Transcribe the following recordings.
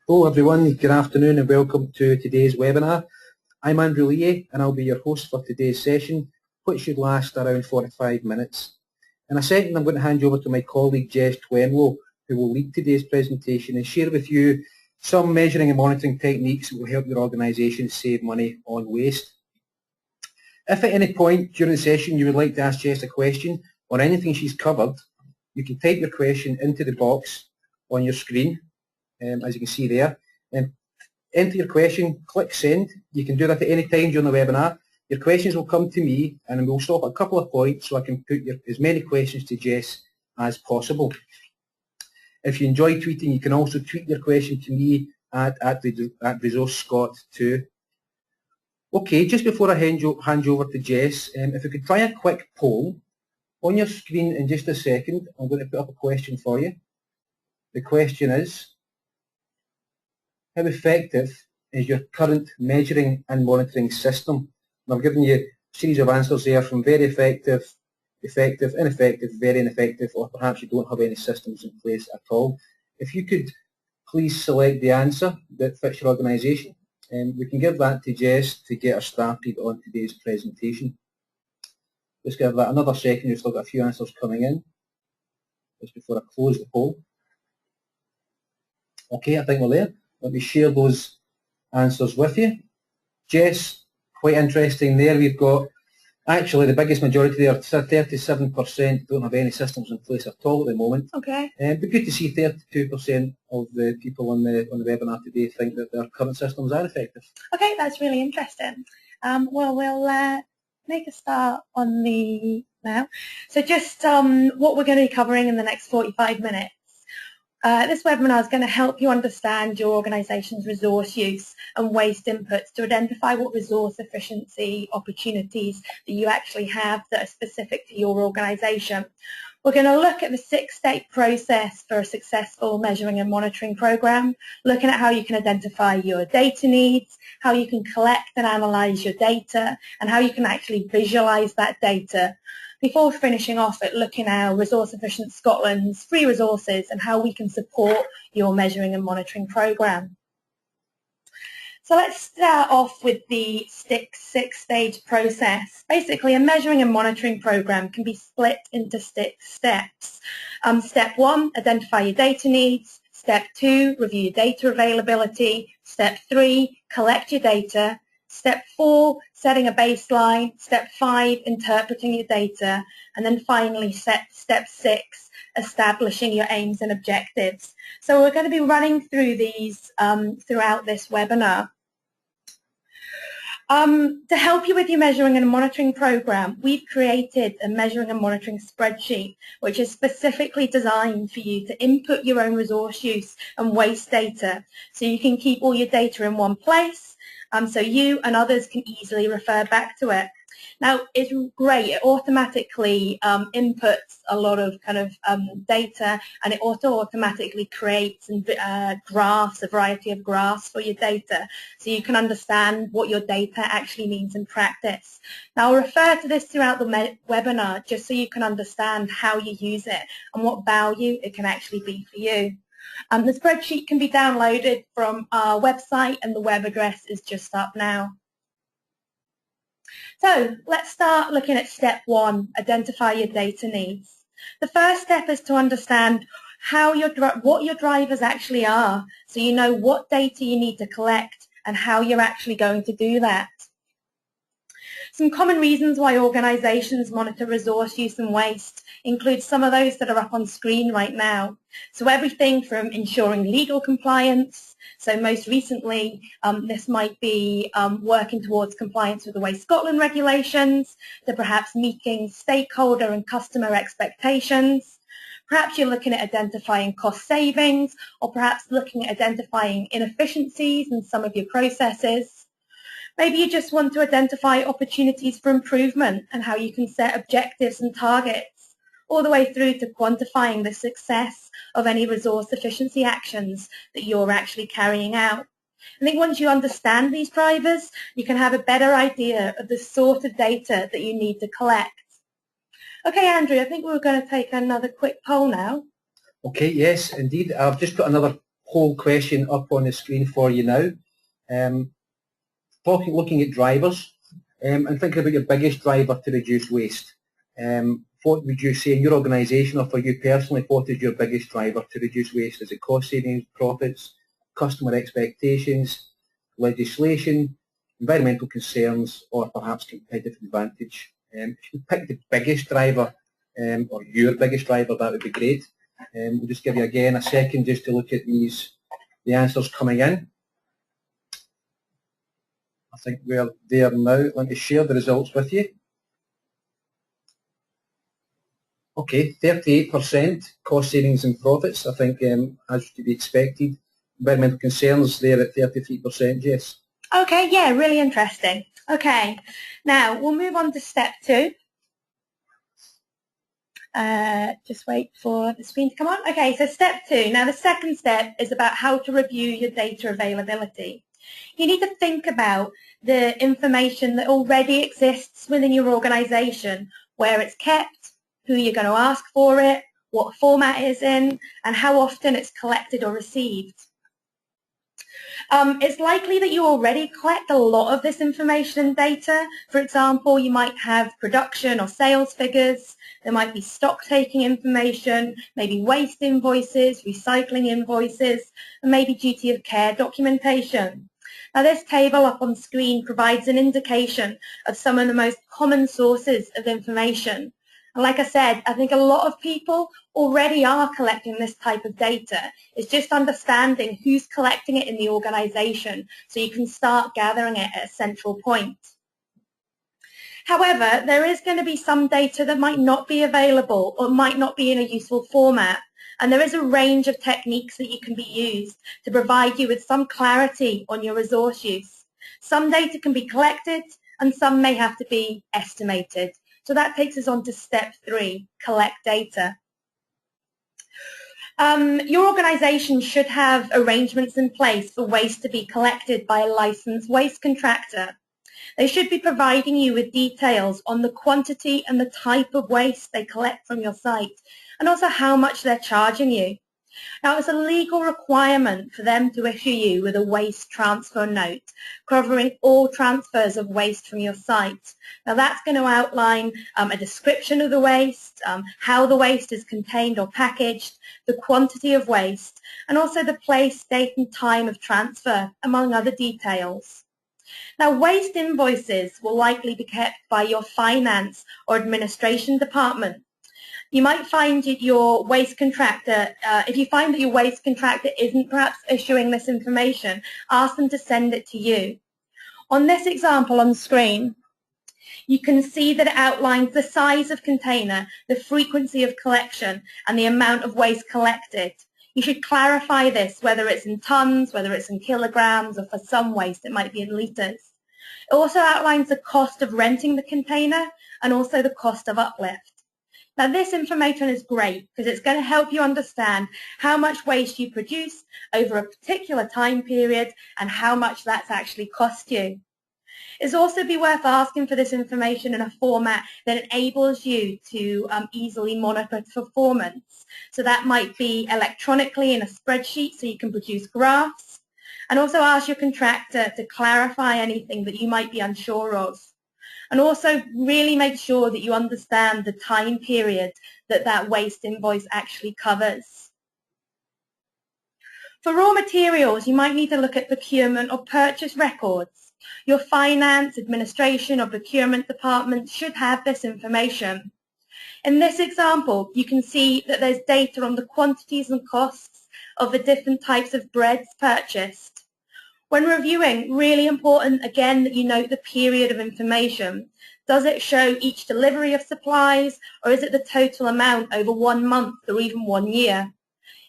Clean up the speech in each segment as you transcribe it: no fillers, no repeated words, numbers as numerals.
Hello everyone, good afternoon and welcome to today's webinar. I'm Andrew Lee and I'll be your host for today's session, which should last around 45 minutes. In a second I'm going to hand you over to my colleague Jess Twenlow, who will lead today's presentation and share with you some measuring and monitoring techniques that will help your organisation save money on waste. If at any point during the session you would like to ask Jess a question or anything she's covered, you can type your question into the box on your screen. As you can see there, enter your question, click send. You can do that at any time during the webinar. Your questions will come to me and we'll stop at a couple of points so I can put as many questions to Jess as possible. If you enjoy tweeting, you can also tweet your question to me at ResourceScott2. Okay, just before I hand you over to Jess, if we could try a quick poll on your screen in just a second. I'm going to put up a question for you. The question is, how effective is your current measuring and monitoring system? And I've given you a series of answers there from very effective, effective, ineffective, very ineffective, or perhaps you don't have any systems in place at all. If you could please select the answer that fits your organisation, and we can give that to Jess to get us started on today's presentation. Just give that another second, we've still got a few answers coming in, just before I close the poll. Okay, I think we're there. Let me share those answers with you. Jess, quite interesting there. We've got actually the biggest majority there, 37% don't have any systems in place at all at the moment. Okay. It'd be good to see 32% of the people on the webinar today think that their current systems are effective. Okay, that's really interesting. Well, we'll make a start on the now. So just what we're going to be covering in the next 45 minutes. This webinar is going to help you understand your organisation's resource use and waste inputs to identify what resource efficiency opportunities that you actually have that are specific to your organisation. We're going to look at the 6-step process for a successful measuring and monitoring program, looking at how you can identify your data needs, how you can collect and analyse your data, and how you can actually visualise that data, before finishing off at looking at our Resource Efficient Scotland's free resources and how we can support your measuring and monitoring program. So let's start off with the 6-stage process. Basically, a measuring and monitoring program can be split into 6 steps. Step 1, identify your data needs. Step 2, review your data availability. Step 3, collect your data. Step 4, setting a baseline. Step 5, interpreting your data. And then finally, step 6, establishing your aims and objectives. So we're going to be running through these throughout this webinar. To help you with your measuring and monitoring program, we've created a measuring and monitoring spreadsheet, which is specifically designed for you to input your own resource use and waste data, so you can keep all your data in one place, so you and others can easily refer back to it. Now, it's great. It automatically inputs a lot of data, and it automatically creates graphs, a variety of graphs for your data, so you can understand what your data actually means in practice. Now, I'll refer to this throughout the webinar just so you can understand how you use it and what value it can actually be for you. The spreadsheet can be downloaded from our website, and the web address is just up now. So let's start looking at step 1, identify your data needs. The first step is to understand what your drivers actually are, so you know what data you need to collect and how you're actually going to do that. Some common reasons why organisations monitor resource use and waste include some of those that are up on screen right now. So everything from ensuring legal compliance, so most recently this might be working towards compliance with the Waste Scotland regulations, to perhaps meeting stakeholder and customer expectations. Perhaps you're looking at identifying cost savings, or perhaps looking at identifying inefficiencies in some of your processes. Maybe you just want to identify opportunities for improvement and how you can set objectives and targets, all the way through to quantifying the success of any resource efficiency actions that you're actually carrying out. I think once you understand these drivers, you can have a better idea of the sort of data that you need to collect. Okay, Andrew, I think we're going to take another quick poll now. Okay, yes, indeed. I've just put another whole question up on the screen for you now. Looking at drivers and thinking about your biggest driver to reduce waste. What would you say in your organisation, or for you personally, what is your biggest driver to reduce waste? Is it cost savings, profits, customer expectations, legislation, environmental concerns, or perhaps competitive advantage? If you pick the biggest driver, or your biggest driver, that would be great. We'll just give you again a second just to look at the answers coming in. I think we're there now. Let me share the results with you. Okay, 38% cost savings and profits, I think, as to be expected. Environmental concerns there at 33%, Jess. Okay, yeah, really interesting. Okay, now we'll move on to step 2. Just wait for the screen to come on. Okay, so step 2. Now the second step is about how to review your data availability. You need to think about the information that already exists within your organisation, where it's kept, who you're going to ask for it, what format it is in, and how often it's collected or received. It's likely that you already collect a lot of this information and data. For example, you might have production or sales figures, there might be stock taking information, maybe waste invoices, recycling invoices, and maybe duty of care documentation. Now this table up on screen provides an indication of some of the most common sources of information. And like I said, I think a lot of people already are collecting this type of data. It's just understanding who's collecting it in the organisation so you can start gathering it at a central point. However, there is going to be some data that might not be available or might not be in a useful format. And there is a range of techniques that you can be used to provide you with some clarity on your resource use. Some data can be collected and some may have to be estimated. So that takes us on to step 3, collect data. Your organisation should have arrangements in place for waste to be collected by a licensed waste contractor. They should be providing you with details on the quantity and the type of waste they collect from your site, and also how much they're charging you. Now, it's a legal requirement for them to issue you with a waste transfer note covering all transfers of waste from your site. Now, that's going to outline a description of the waste, how the waste is contained or packaged, the quantity of waste, and also the place, date and time of transfer, among other details. Now, waste invoices will likely be kept by your finance or administration department. You might find that your waste contractor, if you find that your waste contractor isn't perhaps issuing this information, ask them to send it to you. On this example on screen, you can see that it outlines the size of container, the frequency of collection, and the amount of waste collected. You should clarify this, whether it's in tons, whether it's in kilograms, or for some waste it might be in litres. It also outlines the cost of renting the container and also the cost of uplift. Now this information is great because it's going to help you understand how much waste you produce over a particular time period and how much that's actually cost you. It's also be worth asking for this information in a format that enables you to easily monitor performance. So that might be electronically in a spreadsheet so you can produce graphs, and also ask your contractor to clarify anything that you might be unsure of. And also really make sure that you understand the time period that that waste invoice actually covers. For raw materials, you might need to look at procurement or purchase records. Your finance, administration or procurement department should have this information. In this example, you can see that there's data on the quantities and costs of the different types of breads purchased. When reviewing, really important again that you note the period of information. Does it show each delivery of supplies, or is it the total amount over 1 month or even 1 year?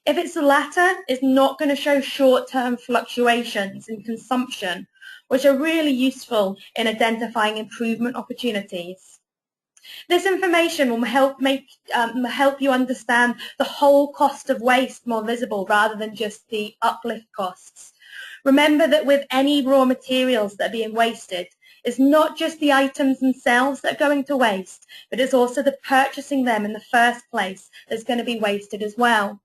If it's the latter, it's not going to show short-term fluctuations in consumption, which are really useful in identifying improvement opportunities. This information will help you understand the whole cost of waste more visible rather than just the uplift costs. Remember that with any raw materials that are being wasted, it's not just the items themselves that are going to waste, but it's also the purchasing them in the first place that's going to be wasted as well.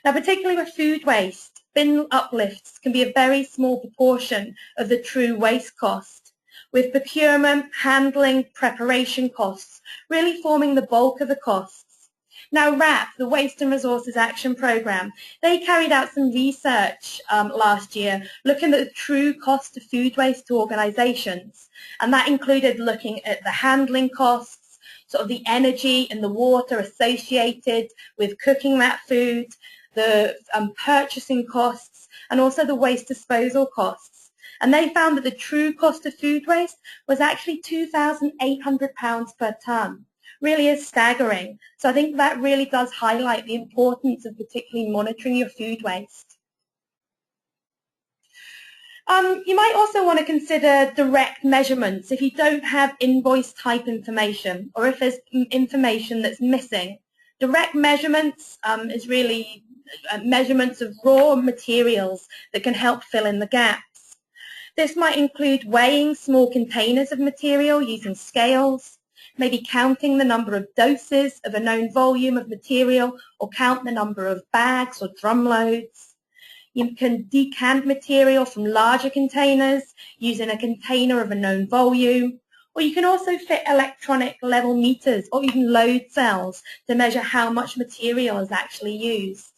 Now, particularly with food waste, bin uplifts can be a very small proportion of the true waste cost, with procurement, handling, preparation costs really forming the bulk of the costs. Now WRAP, the Waste and Resources Action Programme, they carried out some research last year looking at the true cost of food waste to organisations, and that included looking at the handling costs, sort of the energy and the water associated with cooking that food, the purchasing costs, and also the waste disposal costs. And they found that the true cost of food waste was actually £2,800 per tonne. Really is staggering. So I think that really does highlight the importance of particularly monitoring your food waste. You might also want to consider direct measurements if you don't have invoice type information or if there's information that's missing. Direct measurements is really measurements of raw materials that can help fill in the gaps. This might include weighing small containers of material using scales, maybe counting the number of doses of a known volume of material or count the number of bags or drum loads. You can decant material from larger containers using a container of a known volume, or you can also fit electronic level meters or even load cells to measure how much material is actually used.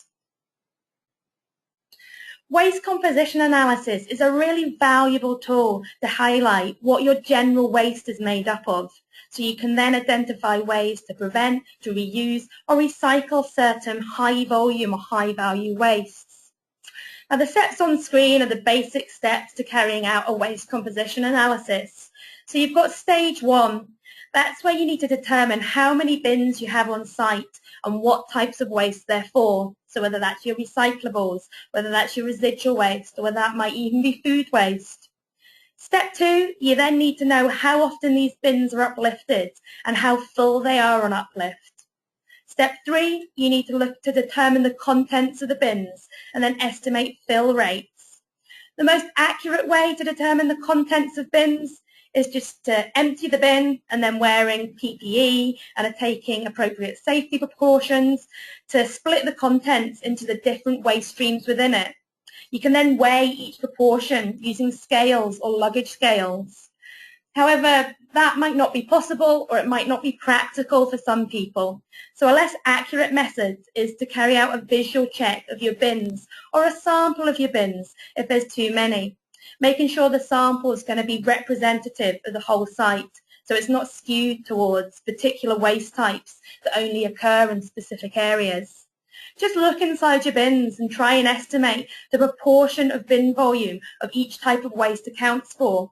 Waste composition analysis is a really valuable tool to highlight what your general waste is made up of, so you can then identify ways to prevent, to reuse or recycle certain high volume or high value wastes. Now the steps on screen are the basic steps to carrying out a waste composition analysis. So you've got stage 1. That's where you need to determine how many bins you have on site and what types of waste they're for. So whether that's your recyclables, whether that's your residual waste, or whether that might even be food waste. Step 2, you then need to know how often these bins are uplifted and how full they are on uplift. Step 3, you need to look to determine the contents of the bins and then estimate fill rates. The most accurate way to determine the contents of bins is just to empty the bin and then wearing PPE and taking appropriate safety precautions to split the contents into the different waste streams within it. You can then weigh each proportion using scales or luggage scales. However, that might not be possible or it might not be practical for some people. So a less accurate method is to carry out a visual check of your bins or a sample of your bins if there's too many, making sure the sample is going to be representative of the whole site, so it's not skewed towards particular waste types that only occur in specific areas. Just look inside your bins and try and estimate the proportion of bin volume of each type of waste accounts for.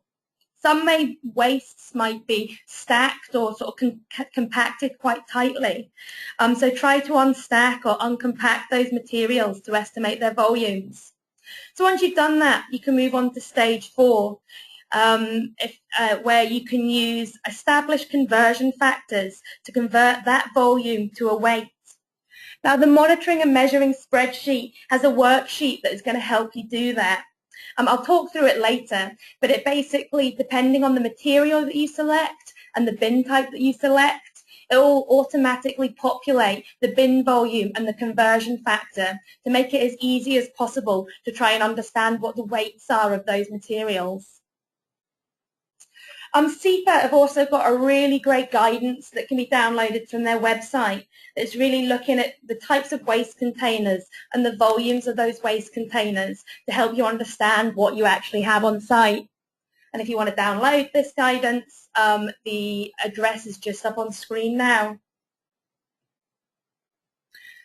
Some wastes might be stacked or sort of compacted quite tightly, so try to unstack or uncompact those materials to estimate their volumes. So once you've done that, you can move on to stage 4, where you can use established conversion factors to convert that volume to a weight. Now the monitoring and measuring spreadsheet has a worksheet that is going to help you do that. I'll talk through it later, but it basically, depending on the material that you select and the bin type that you select, it will automatically populate the bin volume and the conversion factor to make it as easy as possible to try and understand what the weights are of those materials. CEPA have also got a really great guidance that can be downloaded from their website that's really looking at the types of waste containers and the volumes of those waste containers to help you understand what you actually have on site. And if you want to download this guidance, the address is just up on screen now.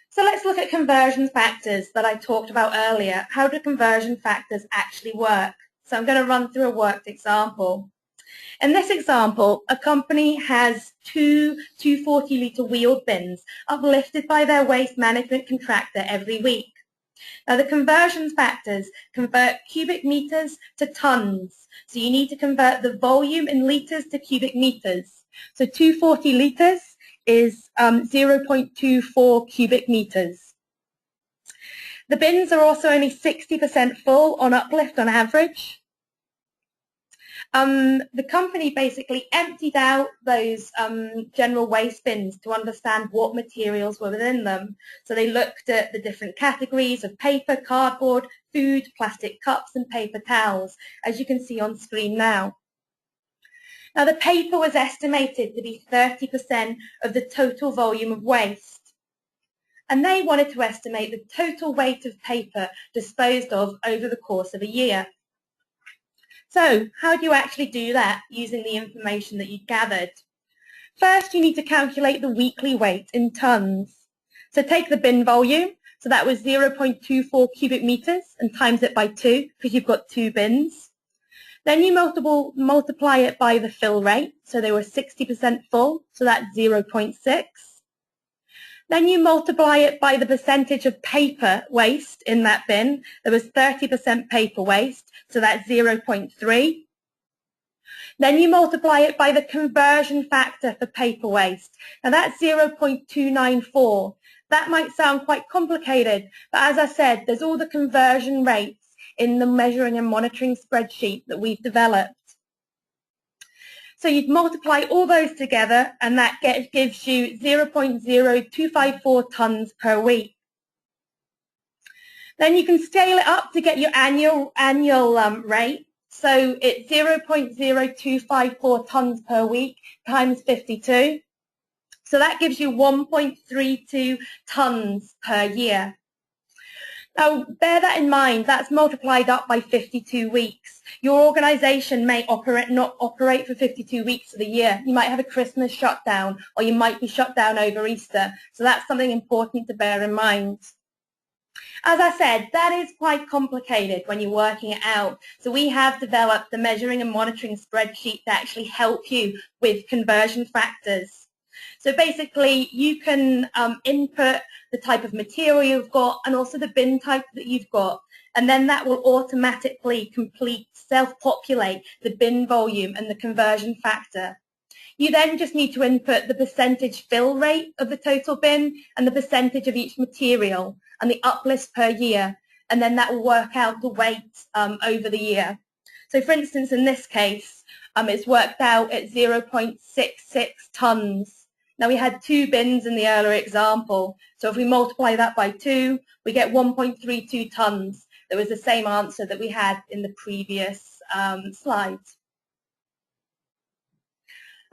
So let's look at conversion factors that I talked about earlier. How do conversion factors actually work? So I'm going to run through a worked example. In this example, a company has 2 240-litre wheeled bins uplifted by their waste management contractor every week. Now the conversion factors convert cubic meters to tonnes. So you need to convert the volume in litres to cubic meters. So 240 litres is 0.24 cubic meters. The bins are also only 60% full on uplift on average. The company basically emptied out those general waste bins to understand what materials were within them. So they looked at the different categories of paper, cardboard, food, plastic cups and paper towels, as you can see on screen now. Now the paper was estimated to be 30% of the total volume of waste. And they wanted to estimate the total weight of paper disposed of over the course of a year. So how do you actually do that using the information that you gathered? First, you need to calculate the weekly weight in tonnes. So take the bin volume, so that was 0.24 cubic meters, and times it by 2, because you've got 2 bins. Then you multiply it by the fill rate, so they were 60% full, so that's 0.6. Then you multiply it by the percentage of paper waste in that bin. There was 30% paper waste, so that's 0.3. Then you multiply it by the conversion factor for paper waste. Now that's 0.294. That might sound quite complicated, but as I said, there's all the conversion rates in the measuring and monitoring spreadsheet that we've developed. So you'd multiply all those together and that gives you 0.0254 tonnes per week. Then you can scale it up to get your annual rate. So it's 0.0254 tonnes per week times 52. So that gives you 1.32 tonnes per year. Now, bear that in mind, that's multiplied up by 52 weeks. Your organisation may not operate for 52 weeks of the year. You might have a Christmas shutdown, or you might be shut down over Easter. So that's something important to bear in mind. As I said, that is quite complicated when you're working it out. So we have developed the measuring and monitoring spreadsheet to actually help you with conversion factors. So basically, you can input the type of material you've got and also the bin type that you've got. And then that will automatically self-populate the bin volume and the conversion factor. You then just need to input the percentage fill rate of the total bin and the percentage of each material and the uplift per year. And then that will work out the weight over the year. So for instance, in this case, it's worked out at 0.66 tonnes. Now we had 2 bins in the earlier example, so if we multiply that by 2, we get 1.32 tonnes. That was the same answer that we had in the previous slides.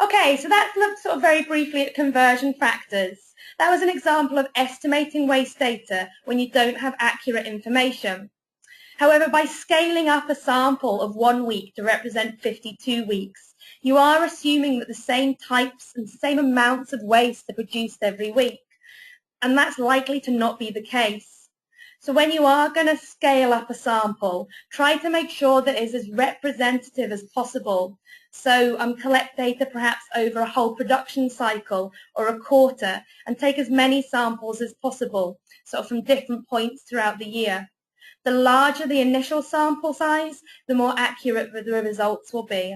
Okay, so that's looked sort of very briefly at conversion factors. That was an example of estimating waste data when you don't have accurate information. However, by scaling up a sample of 1 week to represent 52 weeks, you are assuming that the same types and same amounts of waste are produced every week, and that's likely to not be the case. So when you are going to scale up a sample, try to make sure that it is as representative as possible. So collect data perhaps over a whole production cycle or a quarter, and take as many samples as possible, sort of from different points throughout the year. The larger the initial sample size, the more accurate the results will be.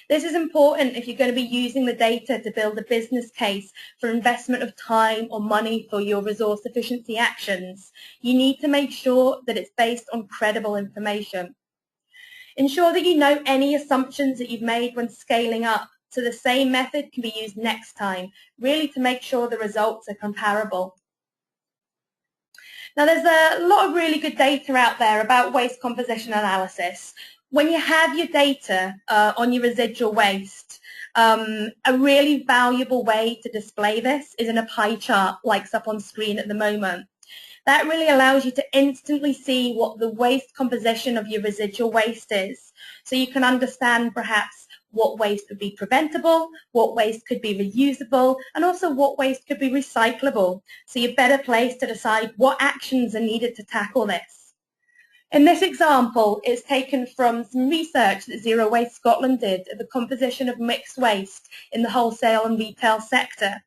This is important if you're going to be using the data to build a business case for investment of time or money for your resource efficiency actions. You need to make sure that it's based on credible information. Ensure that you know any assumptions that you've made when scaling up, so the same method can be used next time, really to make sure the results are comparable. Now there's a lot of really good data out there about waste composition analysis. When you have your data on your residual waste, a really valuable way to display this is in a pie chart like up on screen at the moment. That really allows you to instantly see what the waste composition of your residual waste is. So you can understand perhaps what waste would be preventable, what waste could be reusable, and also what waste could be recyclable. So you're better placed to decide what actions are needed to tackle this. In this example, it's taken from some research that Zero Waste Scotland did of the composition of mixed waste in the wholesale and retail sector.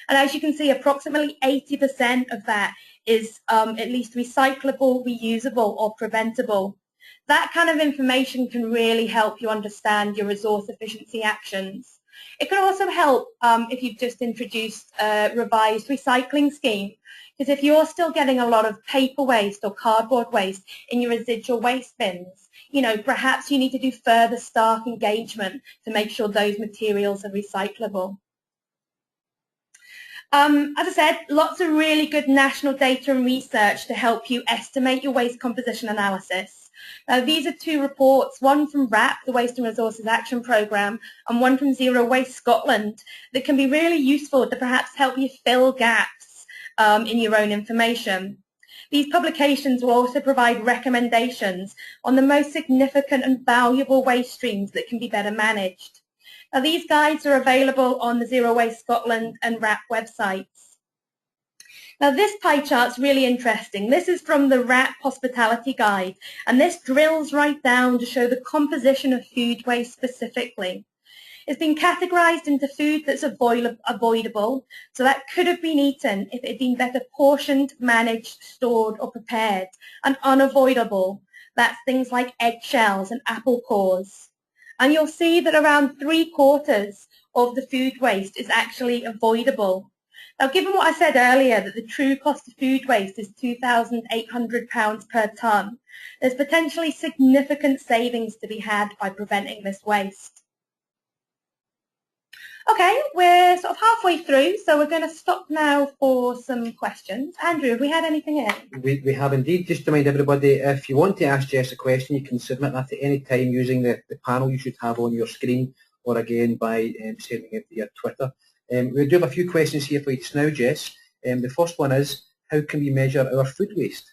And as you can see, approximately 80% of that is at least recyclable, reusable, or preventable. That kind of information can really help you understand your resource efficiency actions. It can also help if you've just introduced a revised recycling scheme, because if you're still getting a lot of paper waste or cardboard waste in your residual waste bins, perhaps you need to do further staff engagement to make sure those materials are recyclable. As I said, lots of really good national data and research to help you estimate your waste composition analysis. Now, these are two reports, one from WRAP, the Waste and Resources Action Programme, and one from Zero Waste Scotland, that can be really useful to perhaps help you fill gaps in your own information. These publications will also provide recommendations on the most significant and valuable waste streams that can be better managed. Now, these guides are available on the Zero Waste Scotland and WRAP websites. Now, this pie chart's really interesting. This is from the WRAP Hospitality Guide, and this drills right down to show the composition of food waste specifically. It's been categorised into food that's avoidable, so that could have been eaten if it had been better portioned, managed, stored or prepared, and unavoidable. That's things like eggshells and apple cores. And you'll see that around 3/4 of the food waste is actually avoidable. Now, given what I said earlier, that the true cost of food waste is £2,800 per tonne, there's potentially significant savings to be had by preventing this waste. Okay, we're sort of halfway through, so we're going to stop now for some questions. Andrew, have we had anything in? We have indeed. Just to remind everybody, if you want to ask Jess a question, you can submit that at any time using the panel you should have on your screen, or again by sending it via Twitter. We do have a few questions here for you just now, Jess. The first one is, how can we measure our food waste?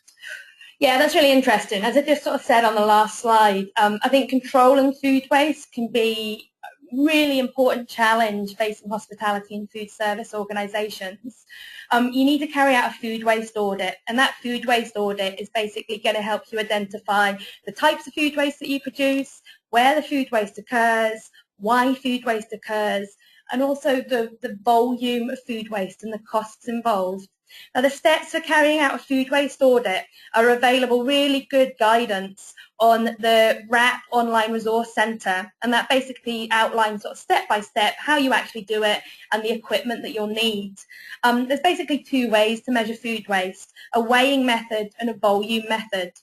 Yeah, that's really interesting. As I just sort of said on the last slide, I think controlling food waste can be really important challenge facing hospitality and food service organisations. You need to carry out a food waste audit, and that food waste audit is basically going to help you identify the types of food waste that you produce, where the food waste occurs, why food waste occurs, and also the volume of food waste and the costs involved. Now, the steps for carrying out a food waste audit are available, really good guidance on the WRAP Online Resource Centre, and that basically outlines sort of step by step how you actually do it and the equipment that you'll need. There's basically two ways to measure food waste, a weighing method and a volume method.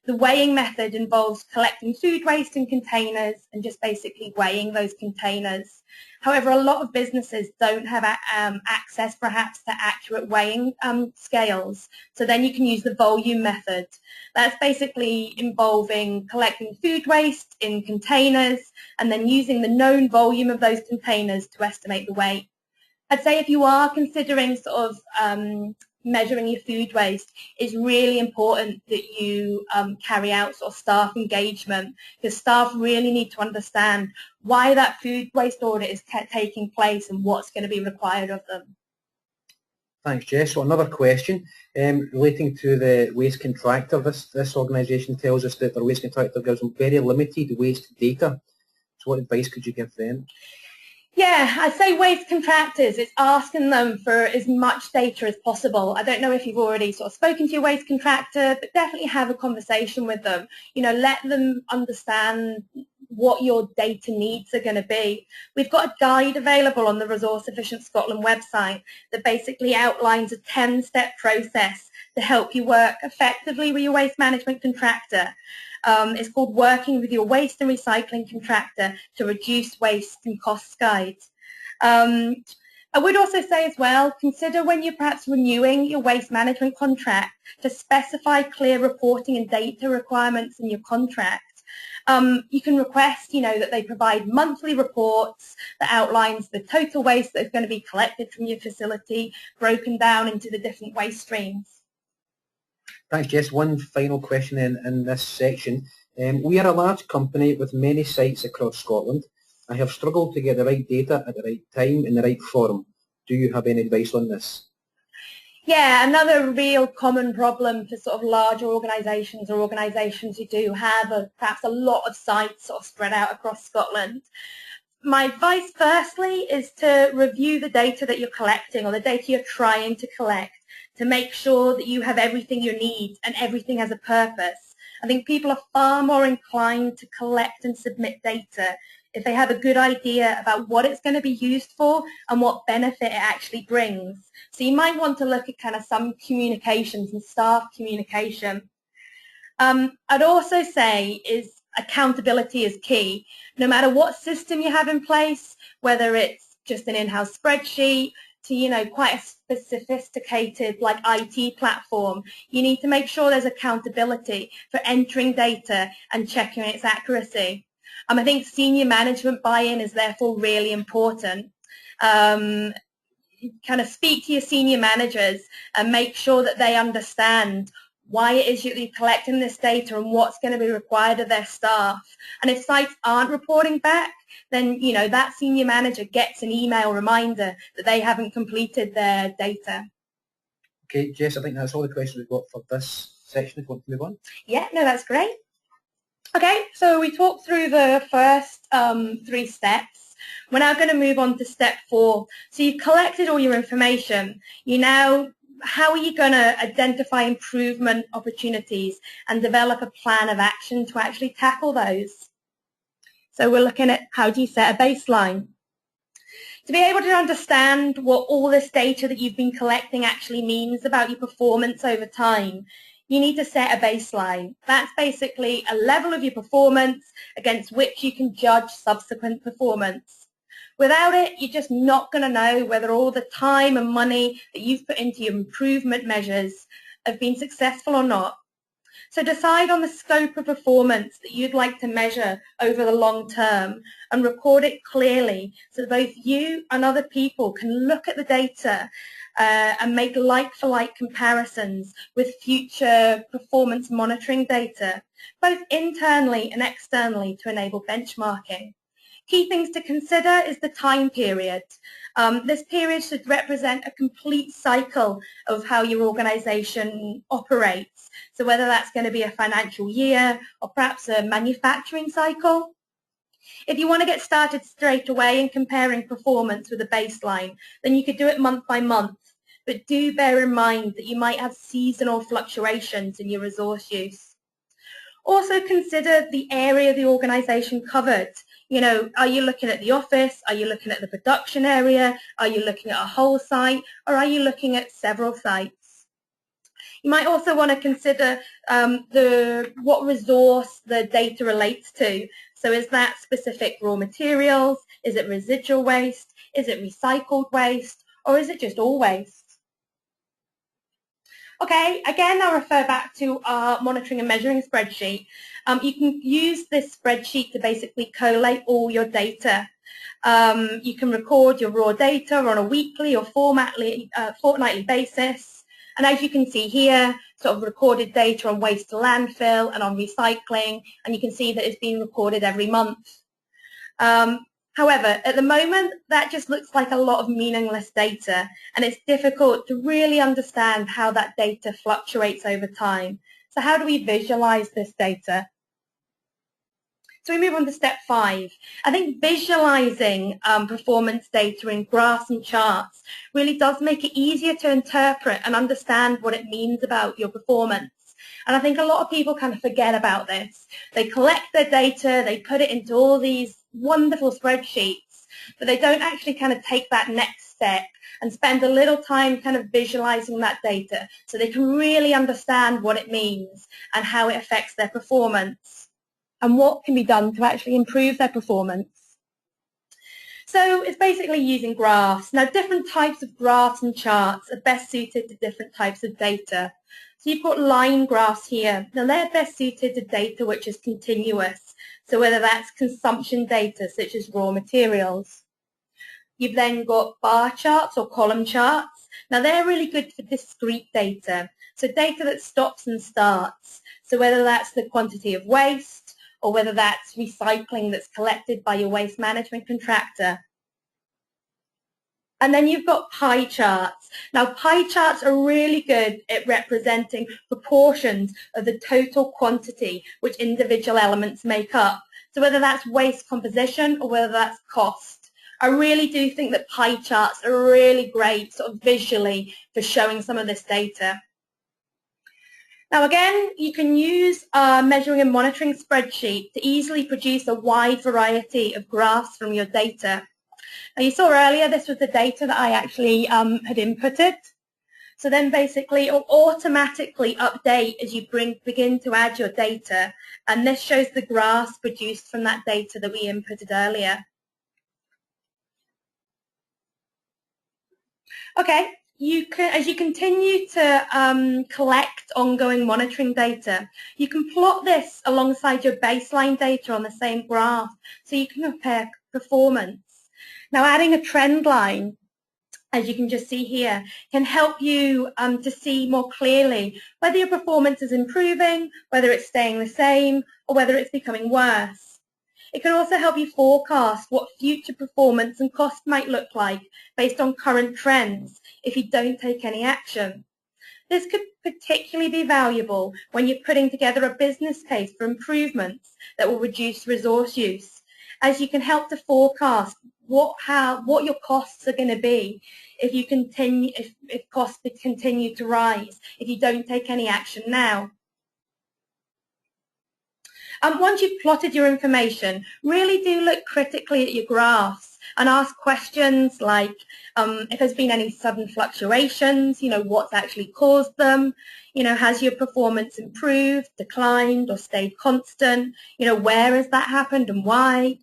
The weighing method involves collecting food waste in containers and just basically weighing those containers. However, a lot of businesses don't have access perhaps to accurate weighing scales, so then you can use the volume method. That's basically involving collecting food waste in containers and then using the known volume of those containers to estimate the weight. I'd say if you are considering sort of measuring your food waste, it's really important that you carry out sort of staff engagement, because staff really need to understand why that food waste audit is taking place and what's going to be required of them. Thanks, Jess. So another question relating to the waste contractor. This organisation tells us that their waste contractor gives them very limited waste data. So what advice could you give them? Yeah, I'd say waste contractors, it's asking them for as much data as possible. I don't know if you've already sort of spoken to your waste contractor, but definitely have a conversation with them. Let them understand what your data needs are going to be. We've got a guide available on the Resource Efficient Scotland website that basically outlines a 10-step process to help you work effectively with your waste management contractor. It's called Working with Your Waste and Recycling Contractor to Reduce Waste and Costs Guide. I would also say as well, consider when you're perhaps renewing your waste management contract to specify clear reporting and data requirements in your contract. You can request, that they provide monthly reports that outlines the total waste that is going to be collected from your facility, broken down into the different waste streams. Thanks, Jess. One final question in this section. We are a large company with many sites across Scotland. I have struggled to get the right data at the right time in the right forum. Do you have any advice on this? Yeah, another real common problem for sort of larger organisations or organisations who do have perhaps a lot of sites sort of spread out across Scotland. My advice firstly is to review the data that you're collecting or the data you're trying to collect to make sure that you have everything you need and everything has a purpose. I think people are far more inclined to collect and submit data if they have a good idea about what it's going to be used for and what benefit it actually brings. So you might want to look at kind of some communications and staff communication. I'd also say is accountability is key. No matter what system you have in place, whether it's just an in-house spreadsheet to, you know, quite a sophisticated like IT platform, you need to make sure there's accountability for entering data and checking its accuracy. I think senior management buy-in is therefore really important. Kind of speak to your senior managers and make sure that they understand why it is you're collecting this data and what's going to be required of their staff. And if sites aren't reporting back, then, you know, that senior manager gets an email reminder that they haven't completed their data. Okay, Jess, I think that's all the questions we've got for this section. If you want to move on. Yeah, no, that's great. Okay, so we talked through the first 3 steps. We're now going to move on to step 4. So you've collected all your information. How are you going to identify improvement opportunities and develop a plan of action to actually tackle those? So we're looking at how do you set a baseline. To be able to understand what all this data that you've been collecting actually means about your performance over time, you need to set a baseline. That's basically a level of your performance against which you can judge subsequent performance. Without it, you're just not going to know whether all the time and money that you've put into your improvement measures have been successful or not. So decide on the scope of performance that you'd like to measure over the long term and record it clearly so that both you and other people can look at the data and make like-for-like comparisons with future performance monitoring data, both internally and externally, to enable benchmarking. Key things to consider is the time period. This period should represent a complete cycle of how your organisation operates. So whether that's going to be a financial year or perhaps a manufacturing cycle. If you want to get started straight away in comparing performance with a baseline, then you could do it month by month. But do bear in mind that you might have seasonal fluctuations in your resource use. Also consider the area of the organisation covered. You know, are you looking at the office? Are you looking at the production area? Are you looking at a whole site? Or are you looking at several sites? You might also want to consider what resource the data relates to. So is that specific raw materials? Is it residual waste? Is it recycled waste? Or is it just all waste? Okay, again, I'll refer back to our monitoring and measuring spreadsheet. You can use this spreadsheet to basically collate all your data. You can record your raw data on a weekly or fortnightly basis. And as you can see here, sort of recorded data on waste to landfill and on recycling, and you can see that it's being recorded every month. However, at the moment, that just looks like a lot of meaningless data, and it's difficult to really understand how that data fluctuates over time. So how do we visualize this data? So we move on to step 5. I think visualizing performance data in graphs and charts really does make it easier to interpret and understand what it means about your performance. And I think a lot of people kind of forget about this. They collect their data, they put it into all these wonderful spreadsheets, but they don't actually kind of take that next step and spend a little time kind of visualizing that data so they can really understand what it means and how it affects their performance and what can be done to actually improve their performance. So it's basically using graphs. Now, different types of graphs and charts are best suited to different types of data. So you've got line graphs here. Now, they're best suited to data which is continuous. So whether that's consumption data, such as raw materials. You've then got bar charts or column charts. Now, they're really good for discrete data. So data that stops and starts. So whether that's the quantity of waste, or whether that's recycling that's collected by your waste management contractor. And then you've got pie charts. Now, pie charts are really good at representing proportions of the total quantity which individual elements make up. So whether that's waste composition or whether that's cost. I really do think that pie charts are really great sort of visually for showing some of this data. Now again, you can use a measuring and monitoring spreadsheet to easily produce a wide variety of graphs from your data. Now you saw earlier this was the data that I actually had inputted. So then basically it will automatically update as you begin to add your data, and this shows the graphs produced from that data that we inputted earlier. Okay, as you continue to collect ongoing monitoring data, you can plot this alongside your baseline data on the same graph so you can compare performance. Now adding a trend line, as you can just see here, can help you to see more clearly whether your performance is improving, whether it's staying the same, or whether it's becoming worse. It can also help you forecast what future performance and cost might look like based on current trends if you don't take any action. This could particularly be valuable when you're putting together a business case for improvements that will reduce resource use, as you can help to forecast what your costs are going to be if costs continue to rise if you don't take any action now. Once you've plotted your information, really do look critically at your graphs and ask questions like if there's been any sudden fluctuations, what's actually caused them, has your performance improved, declined, or stayed constant, where has that happened and why?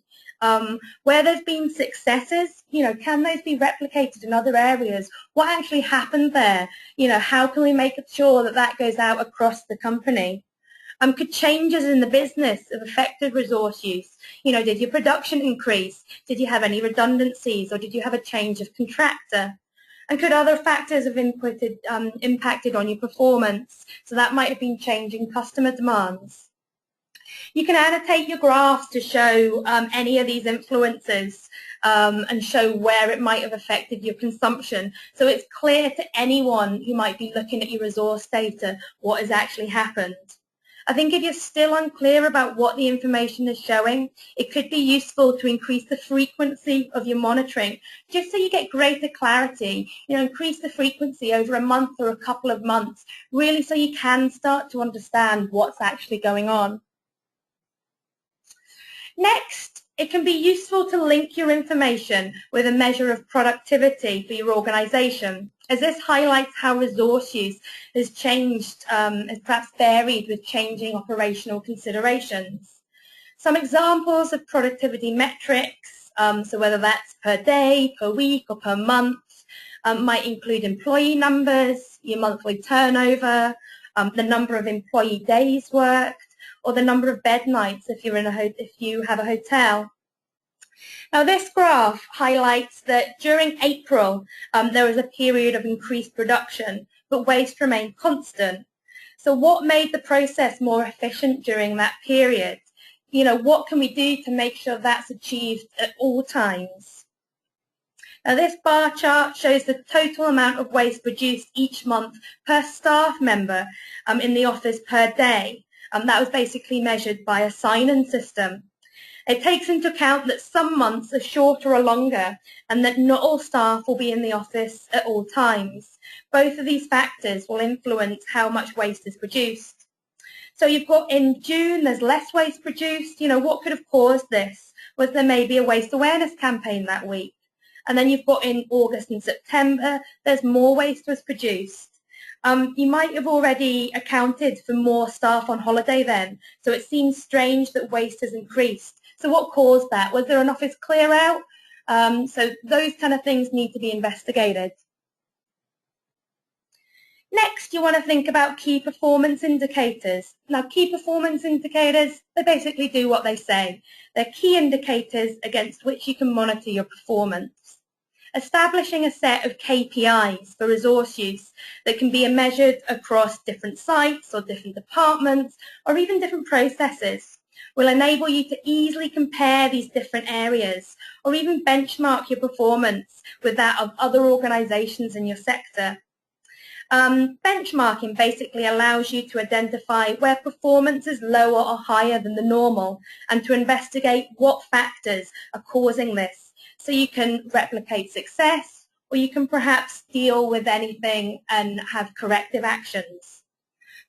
Where there's been successes, can those be replicated in other areas? What actually happened there? How can we make sure that that goes out across the company? Could changes in the business have affected resource use? Did your production increase? Did you have any redundancies, or did you have a change of contractor? And could other factors have impacted on your performance? So that might have been changing customer demands. You can annotate your graphs to show any of these influences and show where it might have affected your consumption. So it's clear to anyone who might be looking at your resource data what has actually happened. I think if you're still unclear about what the information is showing, it could be useful to increase the frequency of your monitoring, just so you get greater clarity. Increase the frequency over a month or a couple of months, really, so you can start to understand what's actually going on. Next, it can be useful to link your information with a measure of productivity for your organization, as this highlights how resource use has changed, has perhaps varied with changing operational considerations. Some examples of productivity metrics, so whether that's per day, per week, or per month, might include employee numbers, your monthly turnover, the number of employee days worked, or the number of bed nights if you have a hotel. Now this graph highlights that during April there was a period of increased production, but waste remained constant. So what made the process more efficient during that period? What can we do to make sure that's achieved at all times? Now this bar chart shows the total amount of waste produced each month per staff member in the office per day. That was basically measured by a sign-in system. It takes into account that some months are shorter or longer, and that not all staff will be in the office at all times. Both of these factors will influence how much waste is produced. So you've got in June, there's less waste produced. What could have caused this? Was there maybe a waste awareness campaign that week? And then you've got in August and September, there's more waste was produced. You might have already accounted for more staff on holiday then, so it seems strange that waste has increased. So what caused that? Was there an office clear out? So those kind of things need to be investigated. Next, you want to think about key performance indicators. Now, key performance indicators, they basically do what they say. They're key indicators against which you can monitor your performance. Establishing a set of KPIs for resource use that can be measured across different sites or different departments or even different processes will enable you to easily compare these different areas or even benchmark your performance with that of other organizations in your sector. Benchmarking basically allows you to identify where performance is lower or higher than the normal and to investigate what factors are causing this. So you can replicate success, or you can perhaps deal with anything and have corrective actions.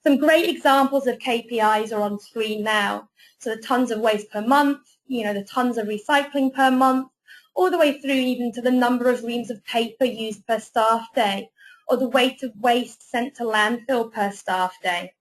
Some great examples of KPIs are on screen now. So the tons of waste per month, the tons of recycling per month, all the way through even to the number of reams of paper used per staff day, or the weight of waste sent to landfill per staff day.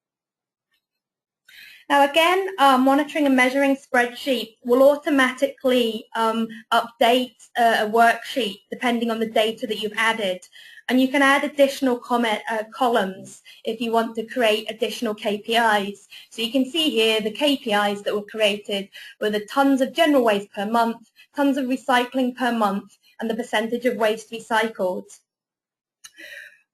Now again, monitoring and measuring spreadsheet will automatically update a worksheet depending on the data that you've added. And you can add additional columns if you want to create additional KPIs. So you can see here the KPIs that were created were the tons of general waste per month, tons of recycling per month, and the percentage of waste recycled.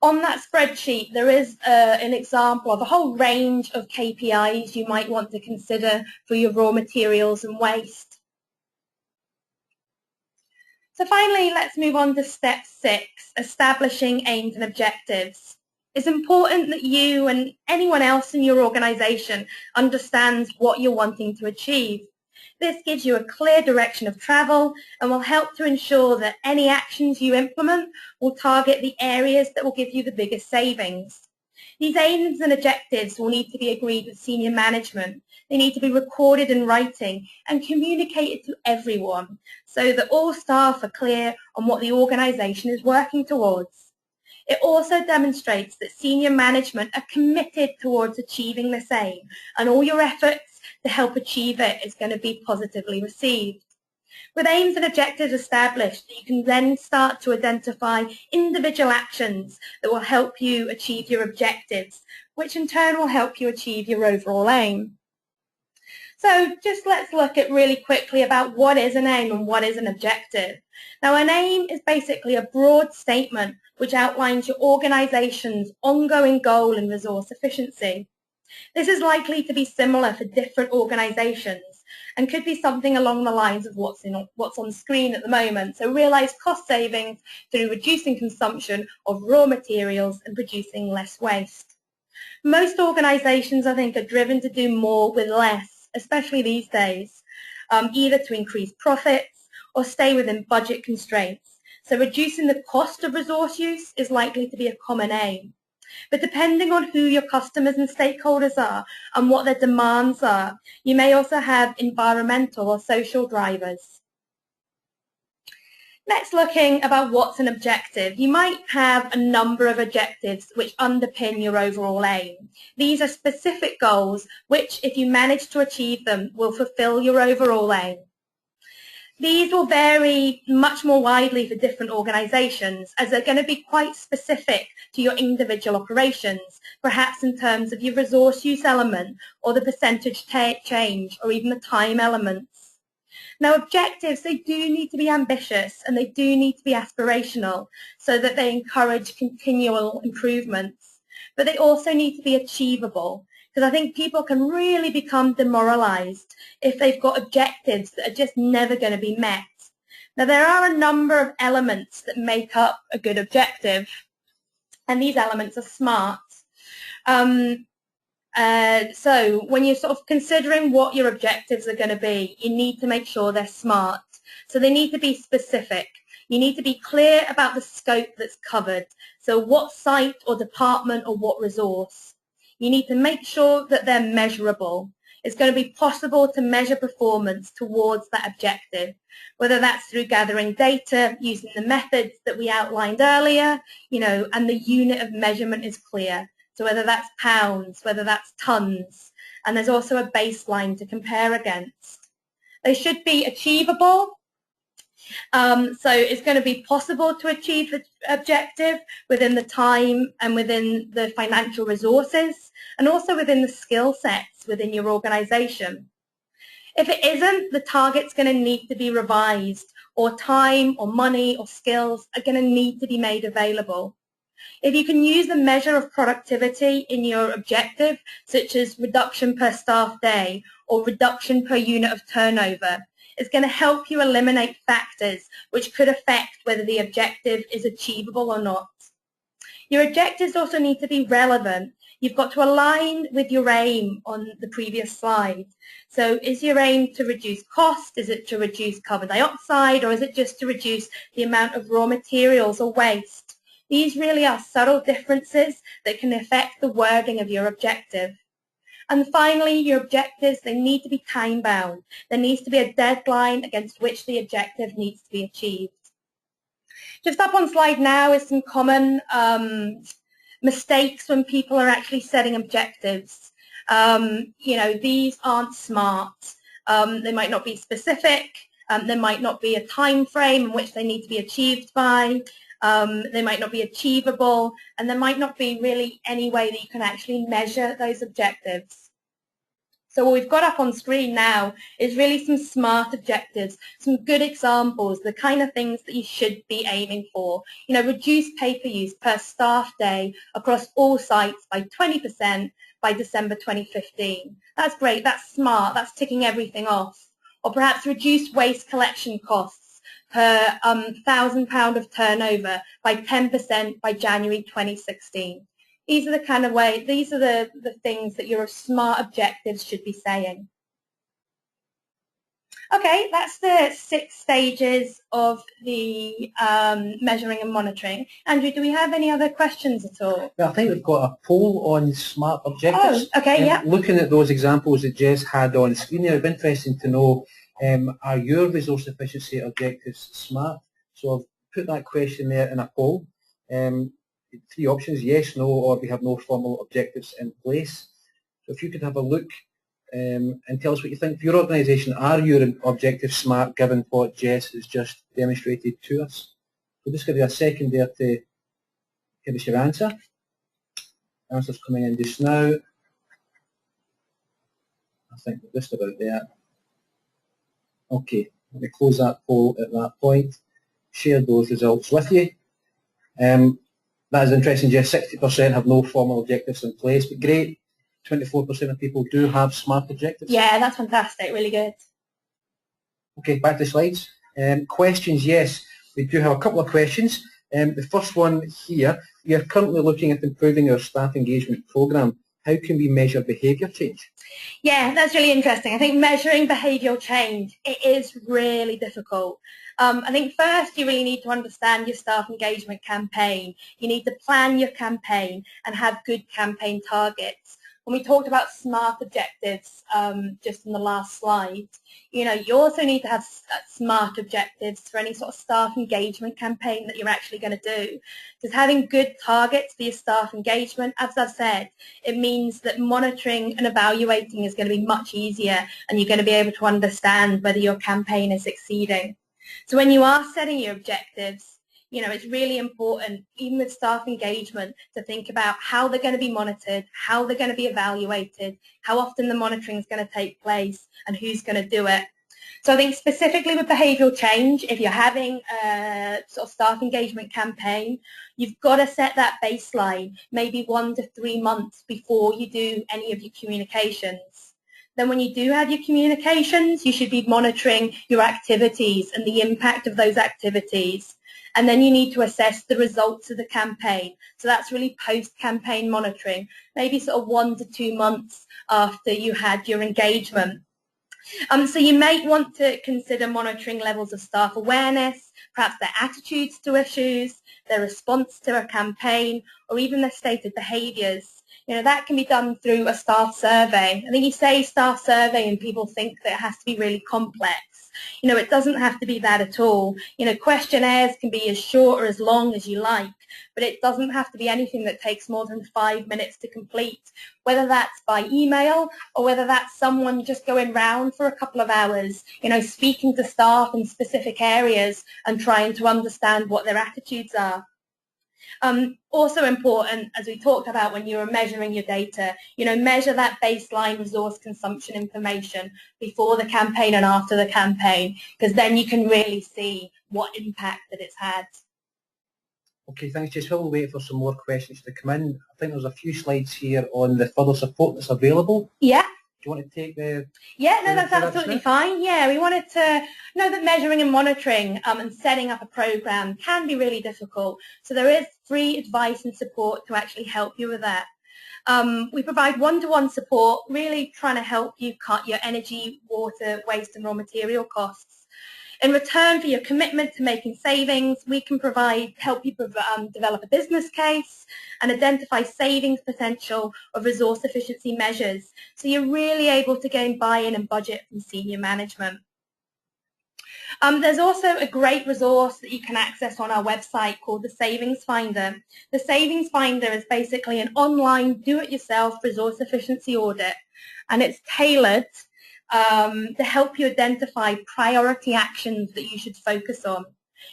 On that spreadsheet, there is an example of a whole range of KPIs you might want to consider for your raw materials and waste. So finally, let's move on to step 6, establishing aims and objectives. It's important that you and anyone else in your organisation understands what you're wanting to achieve. This gives you a clear direction of travel and will help to ensure that any actions you implement will target the areas that will give you the biggest savings. These aims and objectives will need to be agreed with senior management. They need to be recorded in writing and communicated to everyone so that all staff are clear on what the organisation is working towards. It also demonstrates that senior management are committed towards achieving this aim, and all your efforts to help achieve it is going to be positively received. With aims and objectives established, you can then start to identify individual actions that will help you achieve your objectives, which in turn will help you achieve your overall aim. So just let's look at really quickly about what is an aim and what is an objective. Now an aim is basically a broad statement which outlines your organisation's ongoing goal in resource efficiency. This is likely to be similar for different organisations and could be something along the lines of what's on screen at the moment. So realise cost savings through reducing consumption of raw materials and producing less waste. Most organisations, I think, are driven to do more with less, especially these days, either to increase profits or stay within budget constraints. So reducing the cost of resource use is likely to be a common aim. But depending on who your customers and stakeholders are and what their demands are, you may also have environmental or social drivers. Next, looking about what's an objective. You might have a number of objectives which underpin your overall aim. These are specific goals which, if you manage to achieve them, will fulfill your overall aim. These will vary much more widely for different organisations as they're going to be quite specific to your individual operations, perhaps in terms of your resource use element or the percentage change or even the time elements. Now objectives, they do need to be ambitious and they do need to be aspirational so that they encourage continual improvements, but they also need to be achievable. Because I think people can really become demoralised if they've got objectives that are just never going to be met. Now there are a number of elements that make up a good objective, and these elements are SMART. So when you're sort of considering what your objectives are going to be, you need to make sure they're SMART. So they need to be specific. You need to be clear about the scope that's covered. So what site or department or what resource. You need to make sure that they're measurable. It's going to be possible to measure performance towards that objective, whether that's through gathering data using the methods that we outlined earlier, and the unit of measurement is clear. So whether that's pounds, whether that's tons, and there's also a baseline to compare against. They should be achievable. So it's going to be possible to achieve the objective within the time and within the financial resources and also within the skill sets within your organisation. If it isn't, the target's going to need to be revised, or time or money or skills are going to need to be made available. If you can use the measure of productivity in your objective, such as reduction per staff day or reduction per unit of turnover, it's going to help you eliminate factors which could affect whether the objective is achievable or not. Your objectives also need to be relevant. You've got to align with your aim on the previous slide. So is your aim to reduce cost? Is it to reduce carbon dioxide? Or is it just to reduce the amount of raw materials or waste? These really are subtle differences that can affect the wording of your objective. And finally, your objectives, they need to be time-bound. There needs to be a deadline against which the objective needs to be achieved. Just up on slide now is some common mistakes when people are actually setting objectives. These aren't smart. They might not be specific. There might not be a time frame in which they need to be achieved by. They might not be achievable, and there might not be really any way that you can actually measure those objectives. So what we've got up on screen now is really some smart objectives, some good examples, the kind of things that you should be aiming for. Reduce paper use per staff day across all sites by 20% by December 2015. That's great, that's smart, that's ticking everything off. Or perhaps reduce waste collection costs per £1,000 of turnover by 10% by January 2016. These are the kind of these are the things that your smart objectives should be saying. Okay, that's the 6 stages of the measuring and monitoring. Andrew, do we have any other questions at all? Yeah, I think we've got a poll on smart objectives. Oh, okay, yeah. Looking at those examples that Jess had on screen there, it'd be interesting to know, are your resource efficiency objectives smart? So I've put that question there in a poll. 3 options, yes, no, or we have no formal objectives in place. So if you could have a look and tell us what you think for your organisation. Are your objectives smart given what Jess has just demonstrated to us? We'll just give you a second there to give us your answer. Answers coming in just now. I think we're just about there. Okay, let me close that poll at that point. Share those results with you. That is interesting, Jess. 60% have no formal objectives in place, but great. 24% of people do have smart objectives. Yeah, that's fantastic. Really good. Okay, back to the slides. Questions, yes. We do have a couple of questions. The first one here, we are currently looking at improving our staff engagement programme. How can we measure behaviour change? Yeah, that's really interesting. I think measuring behavioural change, it is really difficult. I think first you really need to understand your staff engagement campaign. You need to plan your campaign and have good campaign targets. When we talked about smart objectives just in the last slide, you also need to have smart objectives for any sort of staff engagement campaign that you're actually going to do. Just having good targets for your staff engagement, as I've said, it means that monitoring and evaluating is going to be much easier, and you're going to be able to understand whether your campaign is succeeding. So when you are setting your objectives, it's really important, even with staff engagement, to think about how they're going to be monitored, how they're going to be evaluated, how often the monitoring is going to take place, and who's going to do it. So I think specifically with behavioural change, if you're having a sort of staff engagement campaign, you've got to set that baseline maybe 1 to 3 months before you do any of your communications. Then when you do have your communications, you should be monitoring your activities and the impact of those activities. And then you need to assess the results of the campaign. So that's really post-campaign monitoring, maybe sort of 1 to 2 months after you had your engagement. So you may want to consider monitoring levels of staff awareness, perhaps their attitudes to issues, their response to a campaign, or even their stated behaviours. That can be done through a staff survey. I think you say staff survey and people think that it has to be really complex. It doesn't have to be that at all. Questionnaires can be as short or as long as you like, but it doesn't have to be anything that takes more than 5 minutes to complete, whether that's by email or whether that's someone just going round for a couple of hours, speaking to staff in specific areas and trying to understand what their attitudes are. Also important, as we talked about when you were measuring your data, measure that baseline resource consumption information before the campaign and after the campaign, because then you can really see what impact that it's had. Okay, thanks, Jess. We'll wait for some more questions to come in. I think there's a few slides here on the further support that's available. Yeah. Do you want to take the... Yeah, no, that's absolutely fine. Yeah, we wanted to know that measuring and monitoring and setting up a program can be really difficult. So there is free advice and support to actually help you with that. We provide one-to-one support, really trying to help you cut your energy, water, waste and raw material costs. In return for your commitment to making savings, we can help you develop a business case and identify savings potential of resource efficiency measures. So you're really able to gain buy-in and budget from senior management. There's also a great resource that you can access on our website called the Savings Finder. The Savings Finder is basically an online do-it-yourself resource efficiency audit, and it's tailored to help you identify priority actions that you should focus on.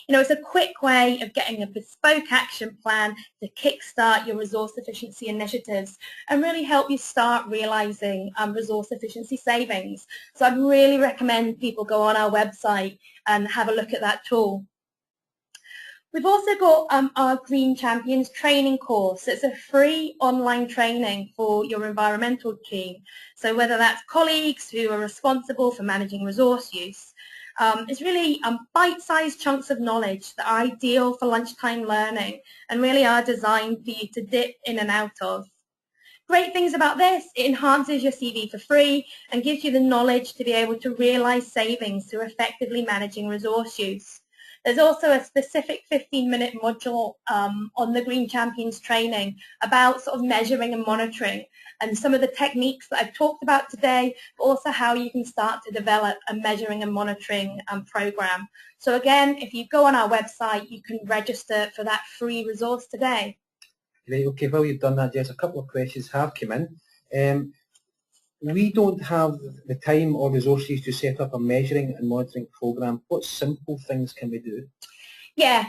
You know, it's a quick way of getting a bespoke action plan to kickstart your resource efficiency initiatives and really help you start realizing resource efficiency savings. So I'd really recommend people go on our website and have a look at that tool. We've also got our Green Champions training course. It's a free online training for your environmental team. So whether that's colleagues who are responsible for managing resource use, it's really bite-sized chunks of knowledge that are ideal for lunchtime learning and really are designed for you to dip in and out of. Great things about this, it enhances your CV for free and gives you the knowledge to be able to realize savings through effectively managing resource use. There's also a specific 15-minute module on the Green Champions training about sort of measuring and monitoring and some of the techniques that I've talked about today, but also how you can start to develop a measuring and monitoring program. So again, if you go on our website, you can register for that free resource today. Right, okay, well you've done that, Jess. A couple of questions have come in. We don't have the time or resources to set up a measuring and monitoring program. What simple things can we do? Yeah,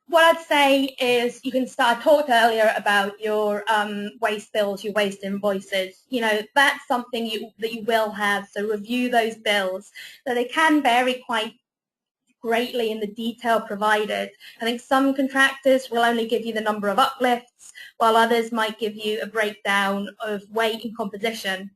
what I'd say is you can start. I talked earlier about your waste bills, your waste invoices. You know, that's something that you will have, so review those bills. So they can vary quite greatly in the detail provided. I think some contractors will only give you the number of uplifts, while others might give you a breakdown of weight and composition.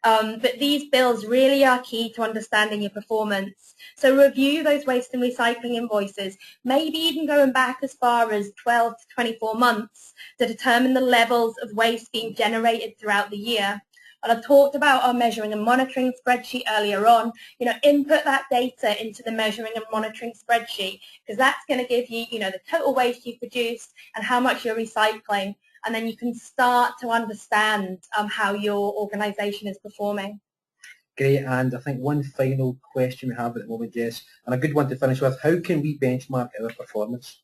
But these bills really are key to understanding your performance. So review those waste and recycling invoices, maybe even going back as far as 12 to 24 months to determine the levels of waste being generated throughout the year. And I talked about our measuring and monitoring spreadsheet earlier on. You know, input that data into the measuring and monitoring spreadsheet because that's going to give you, you know, the total waste you produced and how much you're recycling. And then you can start to understand how your organisation is performing. Great, and I think one final question we have at the moment, Jess, and a good one to finish with, how can we benchmark our performance?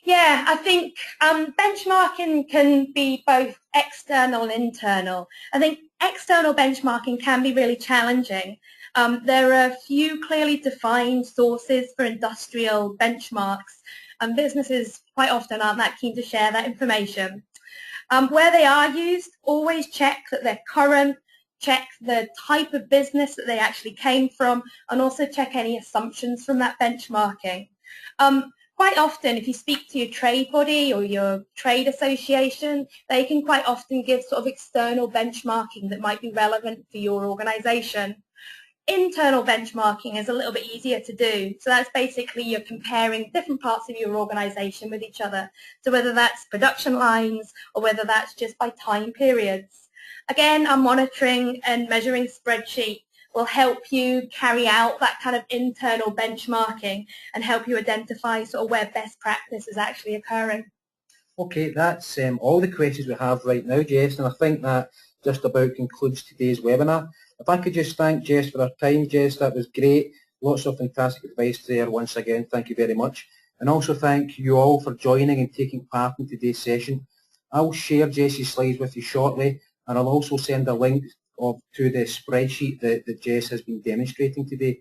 Yeah, I think benchmarking can be both external and internal. I think external benchmarking can be really challenging. There are a few clearly defined sources for industrial benchmarks, and businesses quite often aren't that keen to share that information. Where they are used, always check that they're current, check the type of business that they actually came from, and also check any assumptions from that benchmarking. Quite often, if you speak to your trade body or your trade association, they can quite often give sort of external benchmarking that might be relevant for your organisation. Internal benchmarking is a little bit easier to do. So that's basically you're comparing different parts of your organisation with each other. So whether that's production lines or whether that's just by time periods. Again, our monitoring and measuring spreadsheet will help you carry out that kind of internal benchmarking and help you identify sort of where best practice is actually occurring. Okay, that's all the questions we have right now, Jess, and I think that just about concludes today's webinar. If I could just thank Jess for her time. Jess, that was great. Lots of fantastic advice there once again. Thank you very much. And also thank you all for joining and taking part in today's session. I'll share Jess's slides with you shortly, and I'll also send a link to the spreadsheet that Jess has been demonstrating today.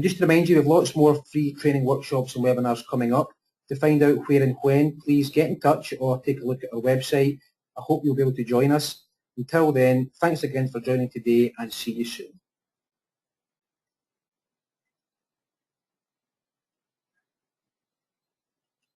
Just to remind you, we have lots more free training workshops and webinars coming up. To find out where and when, please get in touch or take a look at our website. I hope you'll be able to join us. Until then, thanks again for joining today and see you soon.